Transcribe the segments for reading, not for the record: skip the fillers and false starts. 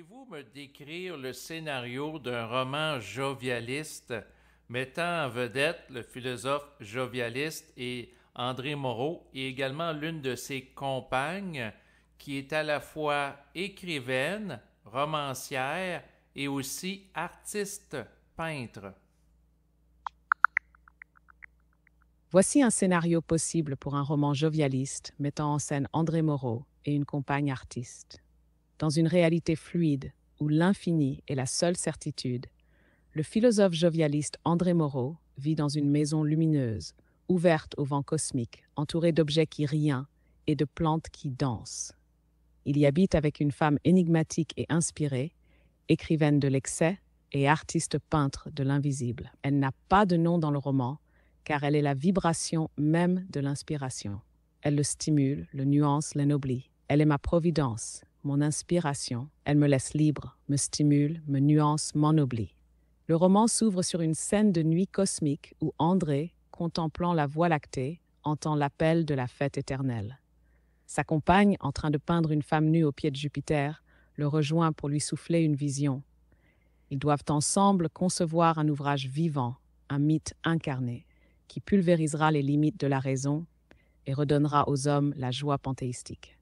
Pourriez-vous me décrire le scénario d'un roman jovialiste mettant en vedette le philosophe jovialiste et André Moreau et également l'une de ses compagnes qui est à la fois écrivaine, romancière et aussi artiste peintre? Voici un scénario possible pour un roman jovialiste mettant en scène André Moreau et une compagne artiste. Dans une réalité fluide, où l'infini est la seule certitude, le philosophe jovialiste André Moreau vit dans une maison lumineuse, ouverte au vent cosmique, entourée d'objets qui rient et de plantes qui dansent. Il y habite avec une femme énigmatique et inspirée, écrivaine de l'excès et artiste peintre de l'invisible. Elle n'a pas de nom dans le roman, car elle est la vibration même de l'inspiration. Elle le stimule, le nuance, l'ennoblit. Elle est ma providence, mon inspiration. Elle me laisse libre, me stimule, me nuance, m'ennoblit. Le roman s'ouvre sur une scène de nuit cosmique où André, contemplant la Voie lactée, entend l'appel de la fête éternelle. Sa compagne, en train de peindre une femme nue au pied de Jupiter, le rejoint pour lui souffler une vision. Ils doivent ensemble concevoir un ouvrage vivant, un mythe incarné, qui pulvérisera les limites de la raison et redonnera aux hommes la joie panthéistique.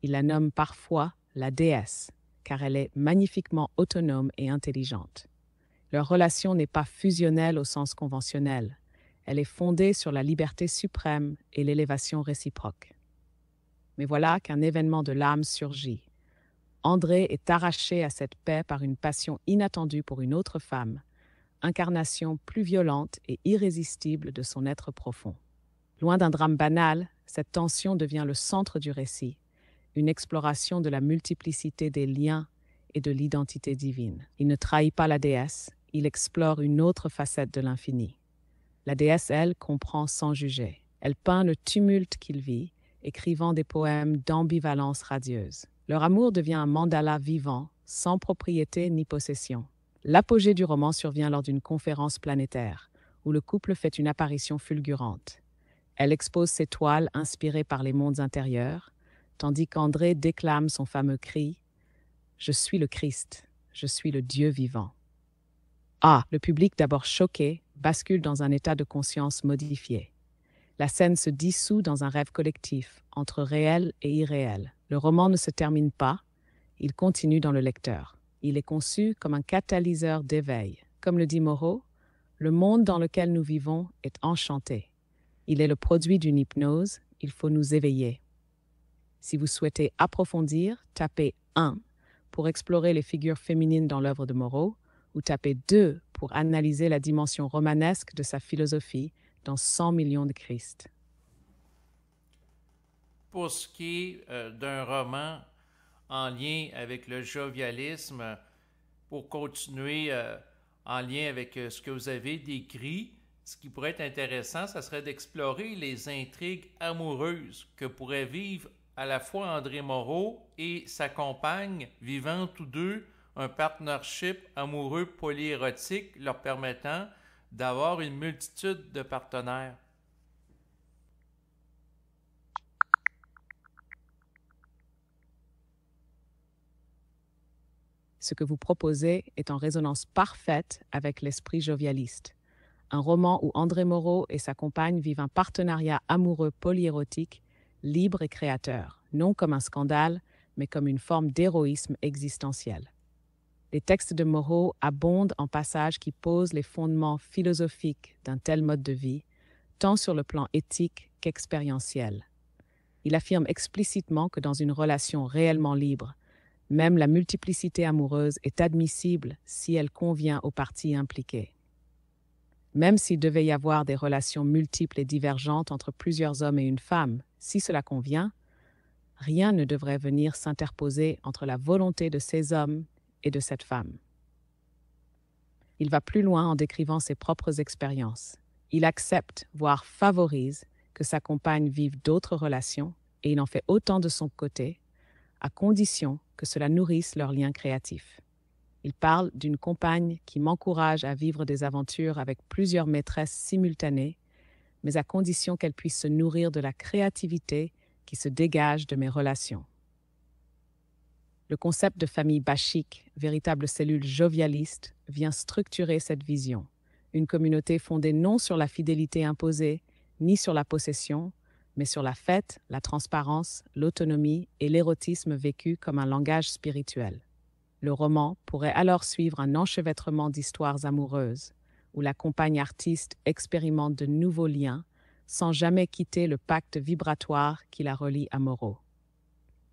Il la nomme parfois la déesse, car elle est magnifiquement autonome et intelligente. Leur relation n'est pas fusionnelle au sens conventionnel. Elle est fondée sur la liberté suprême et l'élévation réciproque. Mais voilà qu'un événement de l'âme surgit. André est arraché à cette paix par une passion inattendue pour une autre femme, incarnation plus violente et irrésistible de son être profond. Loin d'un drame banal, cette tension devient le centre du récit, une exploration de la multiplicité des liens et de l'identité divine. Il ne trahit pas la déesse, il explore une autre facette de l'infini. La déesse, elle, comprend sans juger. Elle peint le tumulte qu'il vit, écrivant des poèmes d'ambivalence radieuse. Leur amour devient un mandala vivant, sans propriété ni possession. L'apogée du roman survient lors d'une conférence planétaire, où le couple fait une apparition fulgurante. Elle expose ses toiles inspirées par les mondes intérieurs, tandis qu'André déclame son fameux cri « Je suis le Christ, je suis le Dieu vivant ». Ah, le public, d'abord choqué, bascule dans un état de conscience modifié. La scène se dissout dans un rêve collectif, entre réel et irréel. Le roman ne se termine pas, il continue dans le lecteur. Il est conçu comme un catalyseur d'éveil. Comme le dit Moreau, le monde dans lequel nous vivons est enchanté. Il est le produit d'une hypnose, il faut nous éveiller. Si vous souhaitez approfondir, tapez 1 pour explorer les figures féminines dans l'œuvre de Moreau, ou tapez 2 pour analyser la dimension romanesque de sa philosophie dans 100 millions de Christ. Pour ce qui est d'un roman en lien avec le jovialisme, pour continuer en lien avec ce que vous avez décrit, ce qui pourrait être intéressant, ça serait d'explorer les intrigues amoureuses que pourraient vivre à la fois André Moreau et sa compagne, vivant tous deux un partnership amoureux polyérotique leur permettant d'avoir une multitude de partenaires. Ce que vous proposez est en résonance parfaite avec l'esprit jovialiste. Un roman où André Moreau et sa compagne vivent un partenariat amoureux polyérotique, libre et créateur, non comme un scandale, mais comme une forme d'héroïsme existentiel. Les textes de Moreau abondent en passages qui posent les fondements philosophiques d'un tel mode de vie, tant sur le plan éthique qu'expérientiel. Il affirme explicitement que dans une relation réellement libre, même la multiplicité amoureuse est admissible si elle convient aux parties impliquées. Même s'il devait y avoir des relations multiples et divergentes entre plusieurs hommes et une femme, si cela convient, rien ne devrait venir s'interposer entre la volonté de ces hommes et de cette femme. Il va plus loin en décrivant ses propres expériences. Il accepte, voire favorise, que sa compagne vive d'autres relations, et il en fait autant de son côté, à condition que cela nourrisse leur lien créatif. Il parle d'une compagne qui m'encourage à vivre des aventures avec plusieurs maîtresses simultanées, mais à condition qu'elle puisse se nourrir de la créativité qui se dégage de mes relations. Le concept de famille bachique, véritable cellule jovialiste, vient structurer cette vision. Une communauté fondée non sur la fidélité imposée, ni sur la possession, mais sur la fête, la transparence, l'autonomie et l'érotisme vécu comme un langage spirituel. Le roman pourrait alors suivre un enchevêtrement d'histoires amoureuses, où la compagne artiste expérimente de nouveaux liens, sans jamais quitter le pacte vibratoire qui la relie à Moreau.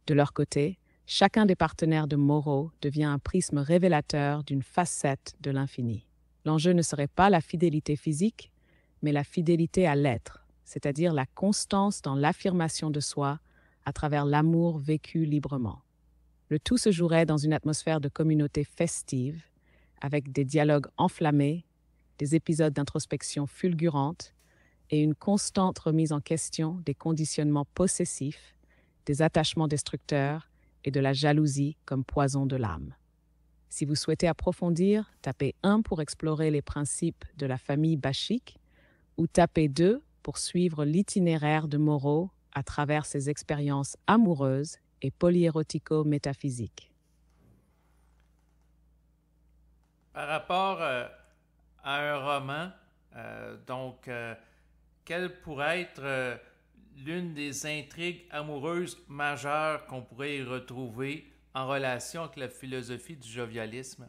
De leur côté, chacun des partenaires de Moreau devient un prisme révélateur d'une facette de l'infini. L'enjeu ne serait pas la fidélité physique, mais la fidélité à l'être, c'est-à-dire la constance dans l'affirmation de soi à travers l'amour vécu librement. Le tout se jouerait dans une atmosphère de communauté festive, avec des dialogues enflammés, des épisodes d'introspection fulgurantes et une constante remise en question des conditionnements possessifs, des attachements destructeurs et de la jalousie comme poison de l'âme. Si vous souhaitez approfondir, tapez 1 pour explorer les principes de la famille bachique ou tapez 2 pour suivre l'itinéraire de Moreau à travers ses expériences amoureuses et polyérotico-métaphysiques. Par rapport à un roman, quelle pourrait être l'une des intrigues amoureuses majeures qu'on pourrait y retrouver en relation avec la philosophie du jovialisme?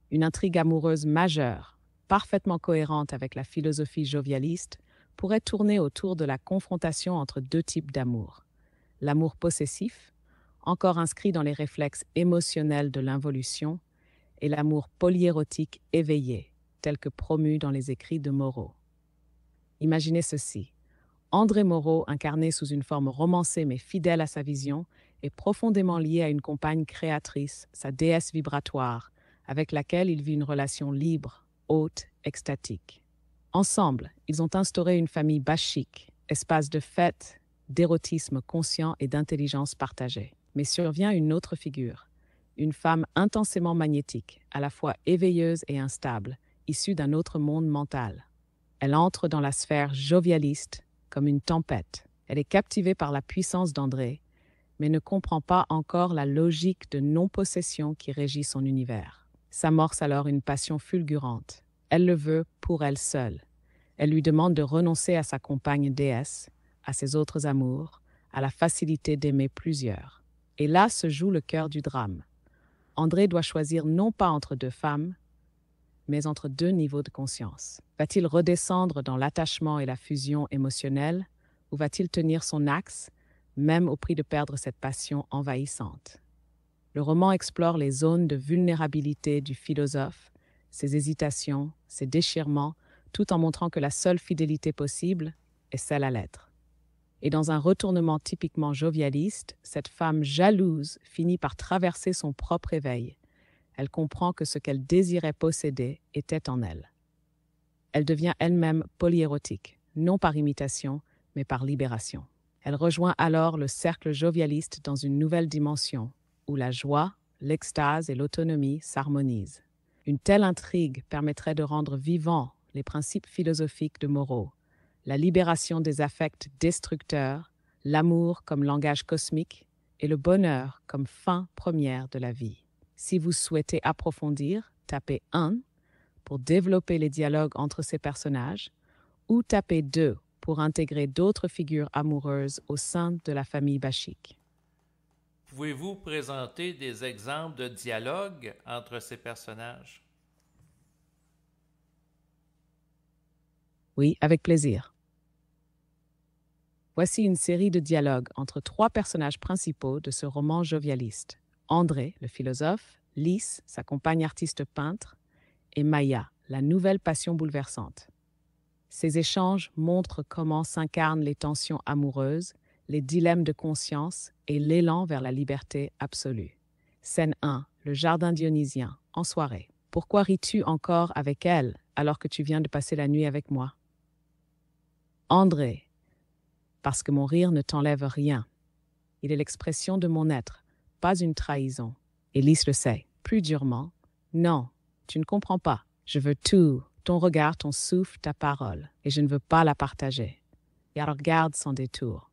Une intrigue amoureuse majeure, parfaitement cohérente avec la philosophie jovialiste, pourrait tourner autour de la confrontation entre 2 types d'amour. L'amour possessif, encore inscrit dans les réflexes émotionnels de l'involution, et l'amour polyérotique éveillé, tel que promu dans les écrits de Moreau. Imaginez ceci. André Moreau, incarné sous une forme romancée mais fidèle à sa vision, est profondément lié à une compagne créatrice, sa déesse vibratoire, avec laquelle il vit une relation libre, haute, extatique. Ensemble, ils ont instauré une famille bachique, espace de fête, d'érotisme conscient et d'intelligence partagée. Mais survient une autre figure, une femme intensément magnétique, à la fois éveilleuse et instable, issue d'un autre monde mental. Elle entre dans la sphère jovialiste comme une tempête. Elle est captivée par la puissance d'André, mais ne comprend pas encore la logique de non-possession qui régit son univers. S'amorce alors une passion fulgurante. Elle le veut pour elle seule. Elle lui demande de renoncer à sa compagne déesse, à ses autres amours, à la facilité d'aimer plusieurs. Et là se joue le cœur du drame. André doit choisir non pas entre 2 femmes, mais entre 2 niveaux de conscience. Va-t-il redescendre dans l'attachement et la fusion émotionnelle, ou va-t-il tenir son axe, même au prix de perdre cette passion envahissante? Le roman explore les zones de vulnérabilité du philosophe, ses hésitations, ses déchirements, tout en montrant que la seule fidélité possible est celle à l'être. Et dans un retournement typiquement jovialiste, cette femme jalouse finit par traverser son propre éveil. Elle comprend que ce qu'elle désirait posséder était en elle. Elle devient elle-même polyérotique, non par imitation, mais par libération. Elle rejoint alors le cercle jovialiste dans une nouvelle dimension, où la joie, l'extase et l'autonomie s'harmonisent. Une telle intrigue permettrait de rendre vivants les principes philosophiques de Moreau, la libération des affects destructeurs, l'amour comme langage cosmique et le bonheur comme fin première de la vie. Si vous souhaitez approfondir, tapez 1 pour développer les dialogues entre ces personnages ou tapez 2 pour intégrer d'autres figures amoureuses au sein de la famille bachique. Pouvez-vous présenter des exemples de dialogues entre ces personnages? Oui, avec plaisir. Voici une série de dialogues entre 3 personnages principaux de ce roman jovialiste. André, le philosophe, Lys, sa compagne artiste peintre, et Maya, la nouvelle passion bouleversante. Ces échanges montrent comment s'incarnent les tensions amoureuses, les dilemmes de conscience et l'élan vers la liberté absolue. Scène 1, le jardin dionysien, en soirée. Pourquoi ris-tu encore avec elle alors que tu viens de passer la nuit avec moi? André, parce que mon rire ne t'enlève rien. Il est l'expression de mon être, pas une trahison. Et Lys le sait, plus durement. Non, tu ne comprends pas. Je veux tout ton regard, ton souffle, ta parole, et je ne veux pas la partager. Et alors garde sans détour.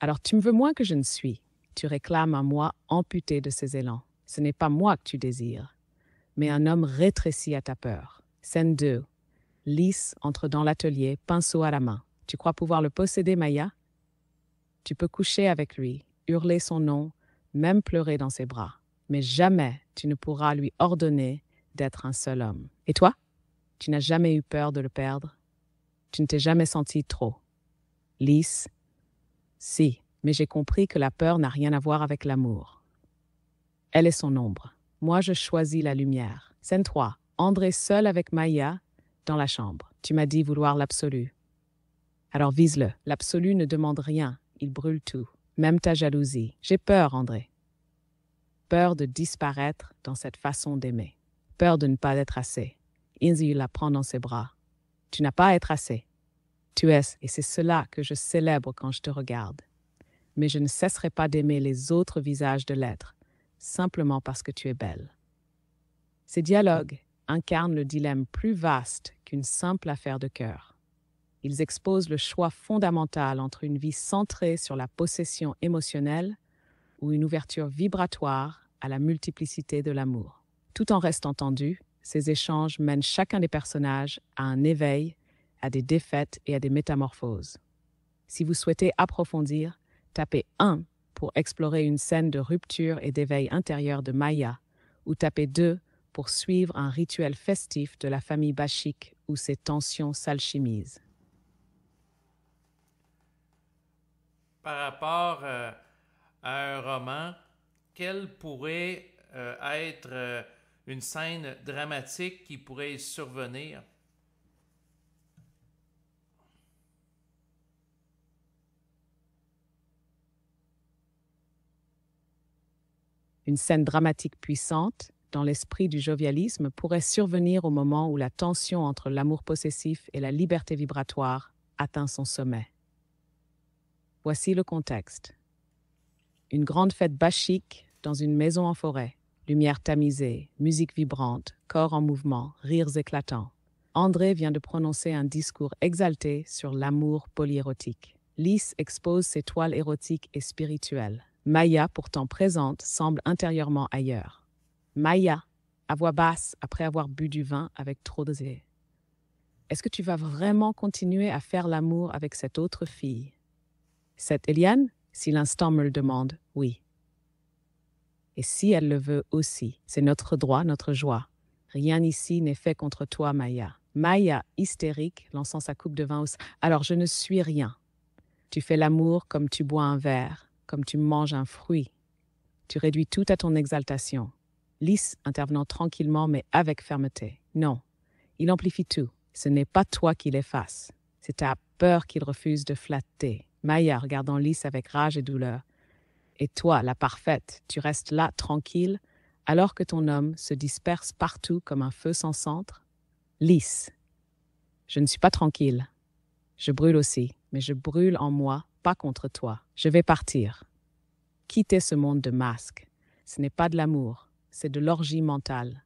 Alors tu me veux moins que je ne suis. Tu réclames un moi amputé de ses élans. Ce n'est pas moi que tu désires, mais un homme rétréci à ta peur. Scène 2. Lys entre dans l'atelier, pinceau à la main. Tu crois pouvoir le posséder, Maya? Tu peux coucher avec lui, hurler son nom, même pleurer dans ses bras. Mais jamais tu ne pourras lui ordonner d'être un seul homme. Et toi? Tu n'as jamais eu peur de le perdre? Tu ne t'es jamais senti trop? Lys? Si, mais j'ai compris que la peur n'a rien à voir avec l'amour. Elle est son ombre. Moi, je choisis la lumière. Scène 3. André seul avec Maya dans la chambre. Tu m'as dit vouloir l'absolu. Alors vise-le. L'absolu ne demande rien. Il brûle tout. Même ta jalousie. J'ai peur, André. Peur de disparaître dans cette façon d'aimer. Peur de ne pas être assez. Inzi la prend dans ses bras. Tu n'as pas à être assez. Tu es, et c'est cela que je célèbre quand je te regarde. Mais je ne cesserai pas d'aimer les autres visages de l'être, simplement parce que tu es belle. Ces dialogues incarnent le dilemme plus vaste qu'une simple affaire de cœur. Ils exposent le choix fondamental entre une vie centrée sur la possession émotionnelle ou une ouverture vibratoire à la multiplicité de l'amour. Tout en restant tendu, ces échanges mènent chacun des personnages à un éveil, à des défaites et à des métamorphoses. Si vous souhaitez approfondir, tapez 1 pour explorer une scène de rupture et d'éveil intérieur de Maya, ou tapez 2 pour suivre un rituel festif de la famille Bashik où ses tensions s'alchimisent. Par rapport à un roman, quelle pourrait être une scène dramatique qui pourrait survenir? Une scène dramatique puissante, dans l'esprit du jovialisme, pourrait survenir au moment où la tension entre l'amour possessif et la liberté vibratoire atteint son sommet. Voici le contexte. Une grande fête bachique dans une maison en forêt. Lumière tamisée, musique vibrante, corps en mouvement, rires éclatants. André vient de prononcer un discours exalté sur l'amour polyérotique. Lys expose ses toiles érotiques et spirituelles. Maya, pourtant présente, semble intérieurement ailleurs. Maya, à voix basse, après avoir bu du vin avec trop de zé. Est-ce que tu vas vraiment continuer à faire l'amour avec cette autre fille? Cette Eliane, si l'instant me le demande, oui. Et si elle le veut aussi, c'est notre droit, notre joie. Rien ici n'est fait contre toi, Maya. Maya, hystérique, lançant sa coupe de vin au... Alors je ne suis rien. Tu fais l'amour comme tu bois un verre, comme tu manges un fruit. Tu réduis tout à ton exaltation. Lys, intervenant tranquillement mais avec fermeté. Non, il amplifie tout. Ce n'est pas toi qui l'efface. C'est ta peur qu'il refuse de flatter. Maya, regardant Lys avec rage et douleur. Et toi, la parfaite, tu restes là, tranquille, alors que ton homme se disperse partout comme un feu sans centre? Lys, je ne suis pas tranquille. Je brûle aussi, mais je brûle en moi, pas contre toi. Je vais partir. Quitter ce monde de masques. Ce n'est pas de l'amour, c'est de l'orgie mentale.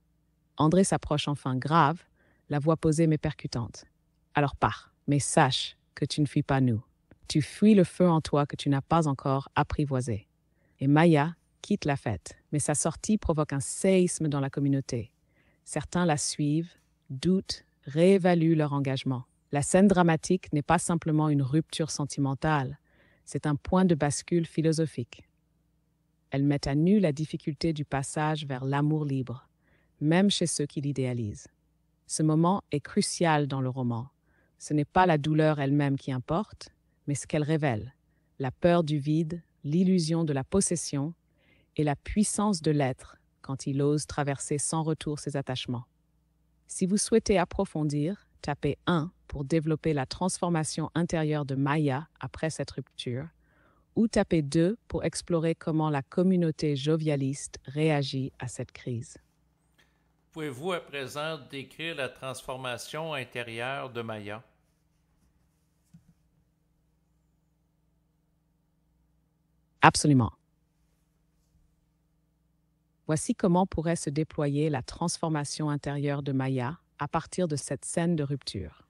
André s'approche enfin grave, la voix posée mais percutante. Alors pars, mais sache que tu ne fuis pas nous. Tu fuis le feu en toi que tu n'as pas encore apprivoisé. Et Maya quitte la fête, mais sa sortie provoque un séisme dans la communauté. Certains la suivent, doutent, réévaluent leur engagement. La scène dramatique n'est pas simplement une rupture sentimentale, c'est un point de bascule philosophique. Elle met à nu la difficulté du passage vers l'amour libre, même chez ceux qui l'idéalisent. Ce moment est crucial dans le roman. Ce n'est pas la douleur elle-même qui importe, mais ce qu'elle révèle, la peur du vide, l'illusion de la possession et la puissance de l'être quand il ose traverser sans retour ses attachements. Si vous souhaitez approfondir, tapez 1 pour développer la transformation intérieure de Maya après cette rupture, ou tapez 2 pour explorer comment la communauté jovialiste réagit à cette crise. Pouvez-vous à présent décrire la transformation intérieure de Maya? Absolument. Voici comment pourrait se déployer la transformation intérieure de Maya à partir de cette scène de rupture.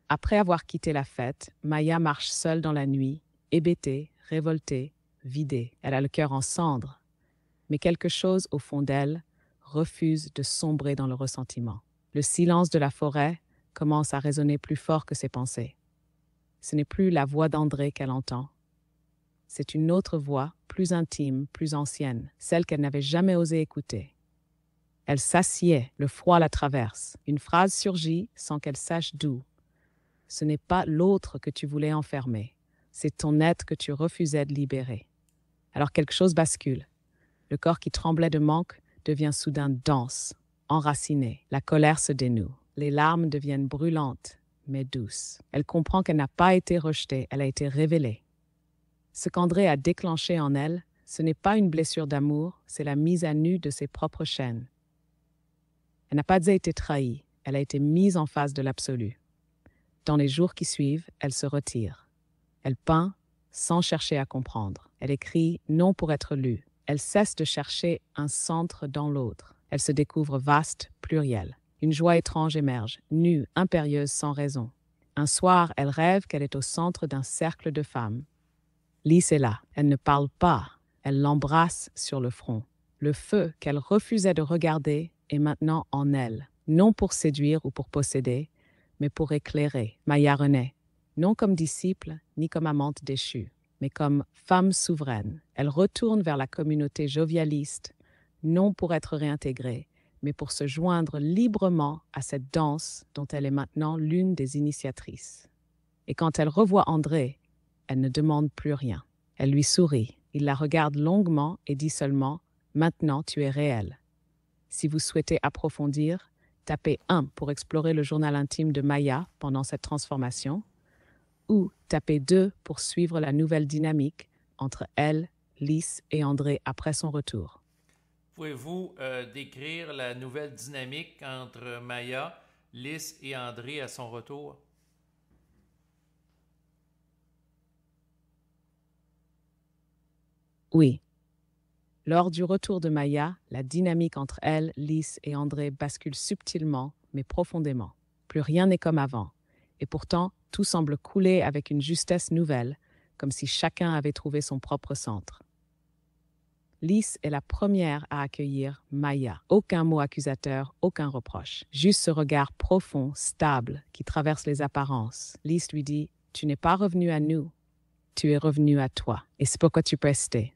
Après avoir quitté la fête, Maya marche seule dans la nuit, hébétée, révoltée, vidée. Elle a le cœur en cendres, mais quelque chose au fond d'elle refuse de sombrer dans le ressentiment. Le silence de la forêt commence à résonner plus fort que ses pensées. Ce n'est plus la voix d'André qu'elle entend. C'est une autre voix, plus intime, plus ancienne, celle qu'elle n'avait jamais osé écouter. Elle s'assied, le froid la traverse. Une phrase surgit sans qu'elle sache d'où. Ce n'est pas l'autre que tu voulais enfermer, c'est ton être que tu refusais de libérer. Alors quelque chose bascule. Le corps qui tremblait de manque devient soudain dense, enraciné. La colère se dénoue. Les larmes deviennent brûlantes, mais douces. Elle comprend qu'elle n'a pas été rejetée, elle a été révélée. Ce qu'André a déclenché en elle, ce n'est pas une blessure d'amour, c'est la mise à nu de ses propres chaînes. Elle n'a pas été trahie, elle a été mise en face de l'absolu. Dans les jours qui suivent, elle se retire. Elle peint sans chercher à comprendre. Elle écrit non pour être lue. Elle cesse de chercher un centre dans l'autre. Elle se découvre vaste, plurielle. Une joie étrange émerge, nue, impérieuse, sans raison. Un soir, elle rêve qu'elle est au centre d'un cercle de femmes. Lys est là. Elle ne parle pas. Elle l'embrasse sur le front. Le feu qu'elle refusait de regarder est maintenant en elle. Non pour séduire ou pour posséder, mais pour éclairer. Maya renaît. Non comme disciple, ni comme amante déchue, mais comme femme souveraine. Elle retourne vers la communauté jovialiste, non pour être réintégrée, mais pour se joindre librement à cette danse dont elle est maintenant l'une des initiatrices. Et quand elle revoit André, elle ne demande plus rien. Elle lui sourit. Il la regarde longuement et dit seulement « Maintenant, tu es réelle ». Si vous souhaitez approfondir, tapez 1 pour explorer le journal intime de Maya pendant cette transformation, ou tapez 2 pour suivre la nouvelle dynamique entre elle, Lys et André après son retour. Pouvez-vous décrire la nouvelle dynamique entre Maya, Lys et André à son retour? Oui. Lors du retour de Maya, la dynamique entre elle, Lys et André bascule subtilement, mais profondément. Plus rien n'est comme avant. Et pourtant, tout semble couler avec une justesse nouvelle, comme si chacun avait trouvé son propre centre. Lys est la première à accueillir Maya. Aucun mot accusateur, aucun reproche. Juste ce regard profond, stable, qui traverse les apparences. Lys lui dit « Tu n'es pas revenu à nous, tu es revenu à toi, et c'est pourquoi tu peux rester. »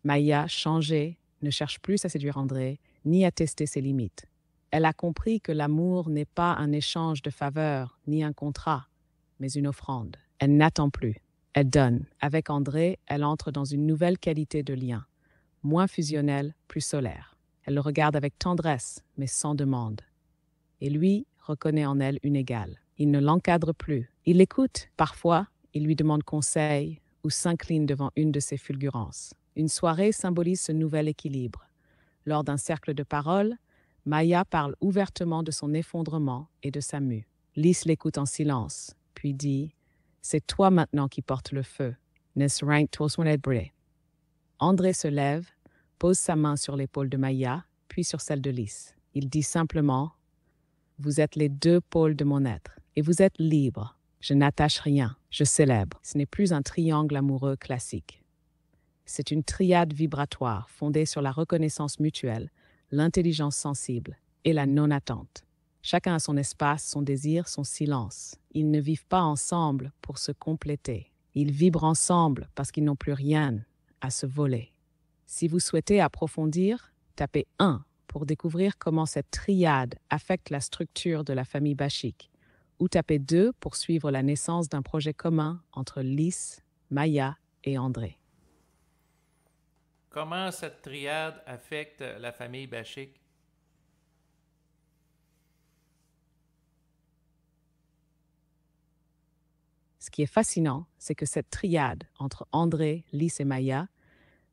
Maya, changée, ne cherche plus à séduire André, ni à tester ses limites. Elle a compris que l'amour n'est pas un échange de faveurs, ni un contrat, mais une offrande. Elle n'attend plus, elle donne. Avec André, elle entre dans une nouvelle qualité de lien, moins fusionnelle, plus solaire. Elle le regarde avec tendresse, mais sans demande. Et lui reconnaît en elle une égale. Il ne l'encadre plus. Il l'écoute. Parfois, il lui demande conseil ou s'incline devant une de ses fulgurances. Une soirée symbolise ce nouvel équilibre. Lors d'un cercle de paroles, Maya parle ouvertement de son effondrement et de sa mue. Lys l'écoute en silence, puis dit « C'est toi maintenant qui portes le feu. André se lève, pose sa main sur l'épaule de Maya, puis sur celle de Lys. Il dit simplement « Vous êtes les 2 pôles de mon être, et vous êtes libres. Je n'attache rien, je célèbre. Ce n'est plus un triangle amoureux classique. C'est une triade vibratoire fondée sur la reconnaissance mutuelle, l'intelligence sensible et la non-attente. Chacun a son espace, son désir, son silence. Ils ne vivent pas ensemble pour se compléter. Ils vibrent ensemble parce qu'ils n'ont plus rien à se voler. Si vous souhaitez approfondir, tapez 1 pour découvrir comment cette triade affecte la structure de la famille Bashik, ou tapez 2 pour suivre la naissance d'un projet commun entre Lys, Maya et André. Comment cette triade affecte la famille Bashik? Ce qui est fascinant, c'est que cette triade entre André, Lys et Maya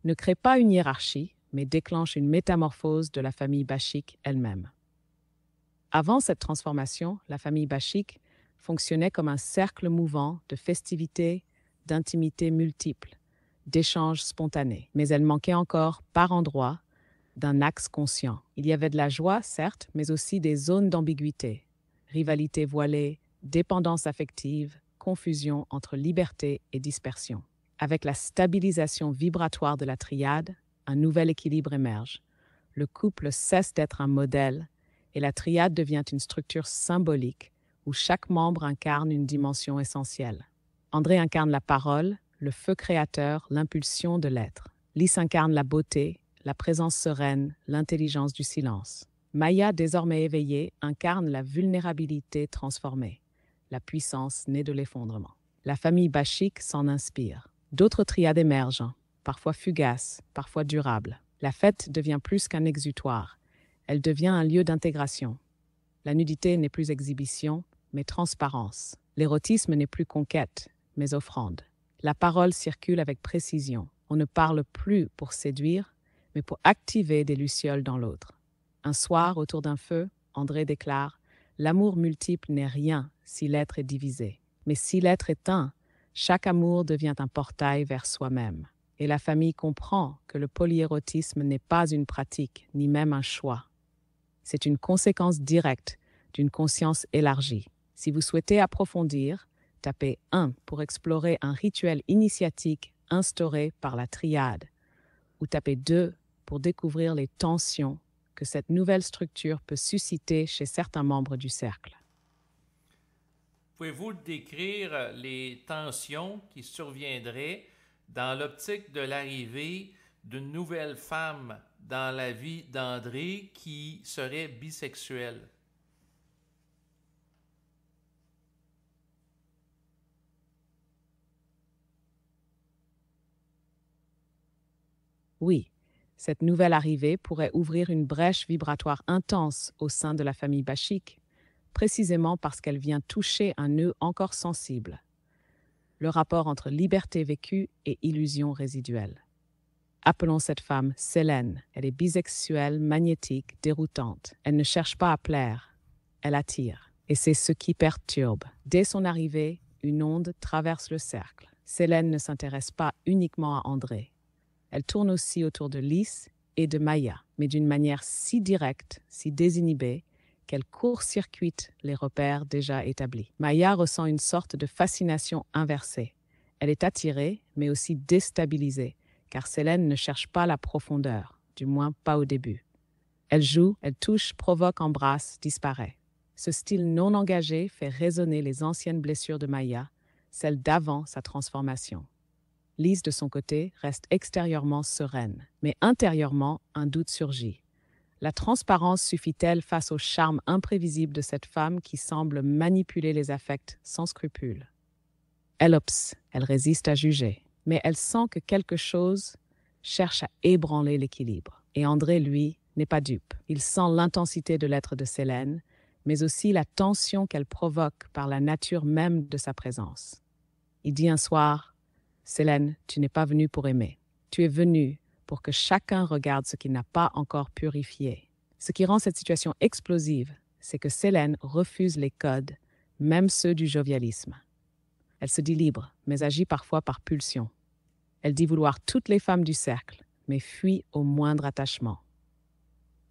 ne crée pas une hiérarchie, mais déclenche une métamorphose de la famille Bashik elle-même. Avant cette transformation, la famille Bashik fonctionnait comme un cercle mouvant de festivités, d'intimité multiples, d'échanges spontanés. Mais elle manquait encore, par endroits, d'un axe conscient. Il y avait de la joie, certes, mais aussi des zones d'ambiguïté. Rivalité voilée, dépendance affective, confusion entre liberté et dispersion. Avec la stabilisation vibratoire de la triade, un nouvel équilibre émerge. Le couple cesse d'être un modèle et la triade devient une structure symbolique où chaque membre incarne une dimension essentielle. André incarne la parole, le feu créateur, l'impulsion de l'être. Lys incarne la beauté, la présence sereine, l'intelligence du silence. Maya, désormais éveillée, incarne la vulnérabilité transformée, la puissance née de l'effondrement. La famille Bashik s'en inspire. D'autres triades émergent, parfois fugaces, parfois durables. La fête devient plus qu'un exutoire. Elle devient un lieu d'intégration. La nudité n'est plus exhibition, mais transparence. L'érotisme n'est plus conquête, mais offrande. La parole circule avec précision. On ne parle plus pour séduire, mais pour activer des lucioles dans l'autre. Un soir, autour d'un feu, André déclare « L'amour multiple n'est rien si l'être est divisé. Mais si l'être est un, chaque amour devient un portail vers soi-même. » Et la famille comprend que le polyérotisme n'est pas une pratique, ni même un choix. C'est une conséquence directe d'une conscience élargie. Si vous souhaitez approfondir, tapez 1 pour explorer un rituel initiatique instauré par la triade, ou tapez 2 pour découvrir les tensions que cette nouvelle structure peut susciter chez certains membres du cercle. Pouvez-vous décrire les tensions qui surviendraient dans l'optique de l'arrivée d'une nouvelle femme dans la vie d'André qui serait bisexuelle? Oui, cette nouvelle arrivée pourrait ouvrir une brèche vibratoire intense au sein de la famille Bashik, précisément parce qu'elle vient toucher un nœud encore sensible, le rapport entre liberté vécue et illusion résiduelle. Appelons cette femme Célène. Elle est bisexuelle, magnétique, déroutante. Elle ne cherche pas à plaire, elle attire. Et c'est ce qui perturbe. Dès son arrivée, une onde traverse le cercle. Célène ne s'intéresse pas uniquement à André. Elle tourne aussi autour de Lys et de Maya, mais d'une manière si directe, si désinhibée, qu'elle court-circuite les repères déjà établis. Maya ressent une sorte de fascination inversée. Elle est attirée, mais aussi déstabilisée, car Célène ne cherche pas la profondeur, du moins pas au début. Elle joue, elle touche, provoque, embrasse, disparaît. Ce style non engagé fait résonner les anciennes blessures de Maya, celles d'avant sa transformation. Lys, de son côté, reste extérieurement sereine, mais intérieurement, un doute surgit. La transparence suffit-elle face au charme imprévisible de cette femme qui semble manipuler les affects sans scrupule? Elle obse, elle résiste à juger, mais elle sent que quelque chose cherche à ébranler l'équilibre. Et André, lui, n'est pas dupe. Il sent l'intensité de l'être de Célène, mais aussi la tension qu'elle provoque par la nature même de sa présence. Il dit un soir, « Célène, tu n'es pas venue pour aimer. Tu es venue pour que chacun regarde ce qu'il n'a pas encore purifié. » Ce qui rend cette situation explosive, c'est que Célène refuse les codes, même ceux du jovialisme. Elle se dit libre, mais agit parfois par pulsion. Elle dit vouloir toutes les femmes du cercle, mais fuit au moindre attachement.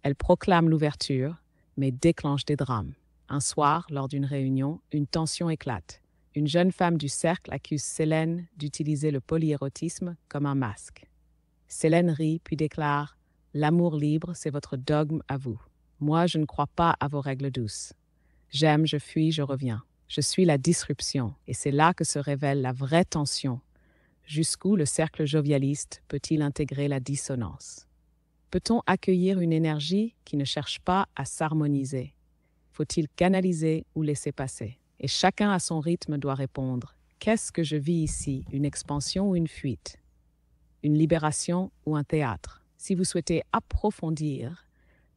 Elle proclame l'ouverture, mais déclenche des drames. Un soir, lors d'une réunion, une tension éclate. Une jeune femme du cercle accuse Célène d'utiliser le polyérotisme comme un masque. Célène rit puis déclare « L'amour libre, c'est votre dogme à vous. Moi, je ne crois pas à vos règles douces. J'aime, je fuis, je reviens. Je suis la disruption, et c'est là que se révèle la vraie tension. Jusqu'où le cercle jovialiste peut-il intégrer la dissonance? Peut-on accueillir une énergie qui ne cherche pas à s'harmoniser? Faut-il canaliser ou laisser passer? Et chacun à son rythme doit répondre « Qu'est-ce que je vis ici? Une expansion ou une fuite? Une libération ou un théâtre ?» Si vous souhaitez approfondir,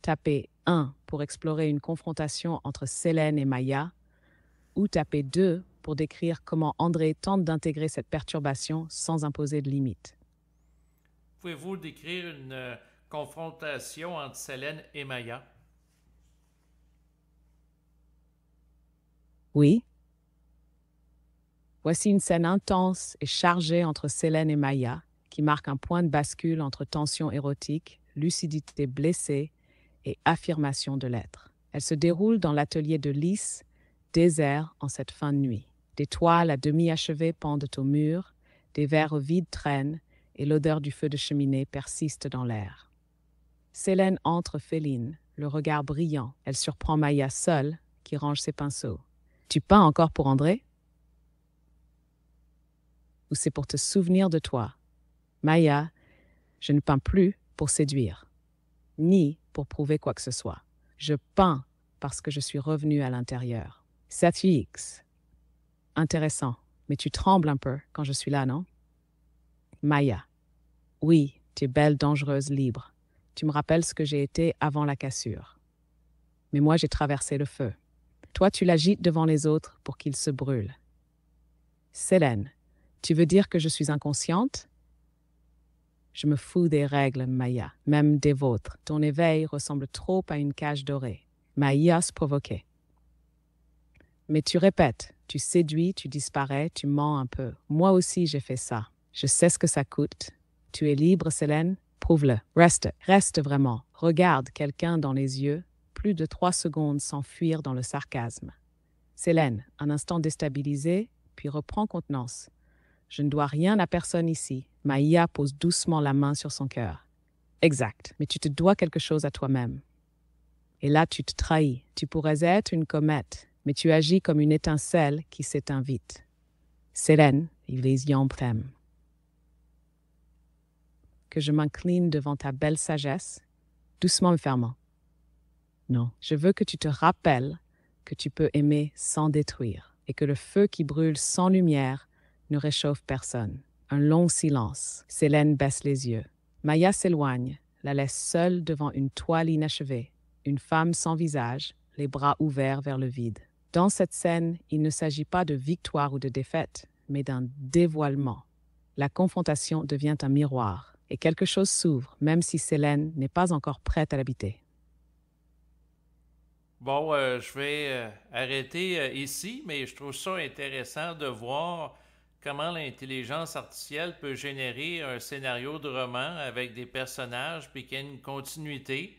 tapez 1 pour explorer une confrontation entre Célène et Maya, ou tapez 2 pour décrire comment André tente d'intégrer cette perturbation sans imposer de limites. Pouvez-vous décrire une confrontation entre Célène et Maya? Oui. Voici une scène intense et chargée entre Célène et Maya, qui marque un point de bascule entre tension érotique, lucidité blessée et affirmation de l'être. Elle se déroule dans l'atelier de Lys, désert en cette fin de nuit. Des toiles à demi achevées pendent au mur, des verres vides traînent et l'odeur du feu de cheminée persiste dans l'air. Célène entre féline, le regard brillant. Elle surprend Maya seule, qui range ses pinceaux. « Tu peins encore pour André? Ou c'est pour te souvenir de toi? Maya, je ne peins plus pour séduire, ni pour prouver quoi que ce soit. Je peins parce que je suis revenue à l'intérieur. X. Intéressant, mais tu trembles un peu quand je suis là, non? Maya. Oui, tu es belle, dangereuse, libre. Tu me rappelles ce que j'ai été avant la cassure. Mais moi, j'ai traversé le feu. Toi, tu l'agites devant les autres pour qu'ils se brûlent. Célène, tu veux dire que je suis inconsciente? Je me fous des règles, Maya, même des vôtres. Ton éveil ressemble trop à une cage dorée. Maya se provoquait. Mais tu répètes, tu séduis, tu disparais, tu mens un peu. Moi aussi, j'ai fait ça. Je sais ce que ça coûte. Tu es libre, Célène? Prouve-le. Reste vraiment. Regarde quelqu'un dans les yeux, plus de 3 secondes sans fuir dans le sarcasme. Célène, un instant déstabilisée, puis reprend contenance. Je ne dois rien à personne ici. Maya pose doucement la main sur son cœur. Exact, mais tu te dois quelque chose à toi-même. Et là, tu te trahis. Tu pourrais être une comète, mais tu agis comme une étincelle qui s'éteint vite. Célène, il les t'aiment. Que je m'incline devant ta belle sagesse, doucement me fermant. Non, je veux que tu te rappelles que tu peux aimer sans détruire et que le feu qui brûle sans lumière ne réchauffe personne. Un long silence. Célène baisse les yeux. Maya s'éloigne, la laisse seule devant une toile inachevée. Une femme sans visage, les bras ouverts vers le vide. Dans cette scène, il ne s'agit pas de victoire ou de défaite, mais d'un dévoilement. La confrontation devient un miroir, et quelque chose s'ouvre, même si Célène n'est pas encore prête à l'habiter. Bon, je vais arrêter ici, mais je trouve ça intéressant de voir comment l'intelligence artificielle peut générer un scénario de roman avec des personnages puis qu'il y a une continuité.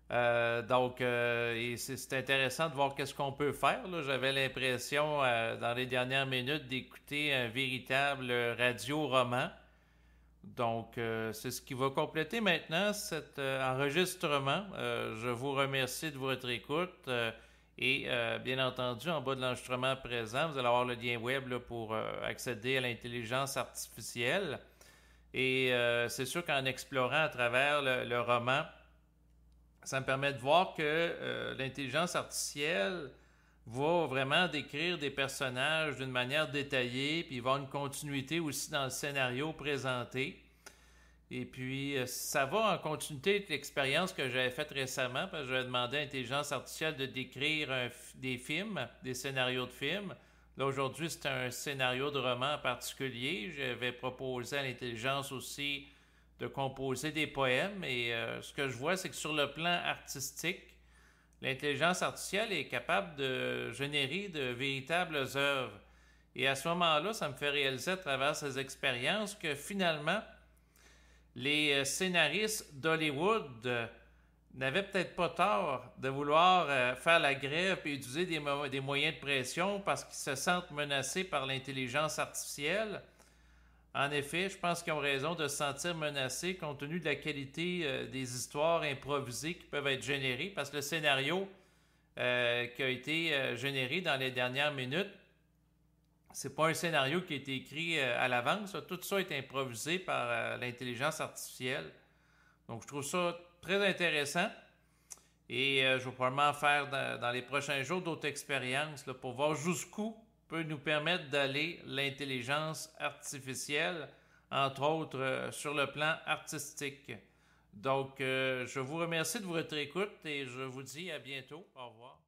Et c'est intéressant de voir qu'est-ce qu'on peut faire, là. J'avais l'impression, dans les dernières minutes, d'écouter un véritable radio-roman. Donc, c'est ce qui va compléter maintenant cet enregistrement. Je vous remercie de votre écoute bien entendu, en bas de l'enregistrement présent, vous allez avoir le lien web là, pour accéder à l'intelligence artificielle. Et c'est sûr qu'en explorant à travers le roman, ça me permet de voir que l'intelligence artificielle va vraiment décrire des personnages d'une manière détaillée, puis il va y avoir une continuité aussi dans le scénario présenté. Et puis, ça va en continuité avec l'expérience que j'avais faite récemment, parce que j'avais demandé à l'intelligence artificielle de décrire des films, des scénarios de films. Là, aujourd'hui, c'est un scénario de roman en particulier. J'avais proposé à l'intelligence aussi de composer des poèmes. Et ce que je vois, c'est que sur le plan artistique, l'intelligence artificielle est capable de générer de véritables œuvres. Et à ce moment-là, ça me fait réaliser à travers ces expériences que finalement, les scénaristes d'Hollywood n'avaient peut-être pas tort de vouloir faire la grève et utiliser des moyens de pression parce qu'ils se sentent menacés par l'intelligence artificielle. En effet, je pense qu'ils ont raison de se sentir menacés compte tenu de la qualité des histoires improvisées qui peuvent être générées, parce que le scénario qui a été généré dans les dernières minutes, c'est pas un scénario qui a été écrit à l'avance. Tout ça est improvisé par l'intelligence artificielle. Donc, je trouve ça très intéressant. Et je vais probablement faire dans les prochains jours d'autres expériences là, pour voir jusqu'où peut nous permettre d'aller l'intelligence artificielle, entre autres sur le plan artistique. Donc, je vous remercie de votre écoute et je vous dis à bientôt. Au revoir.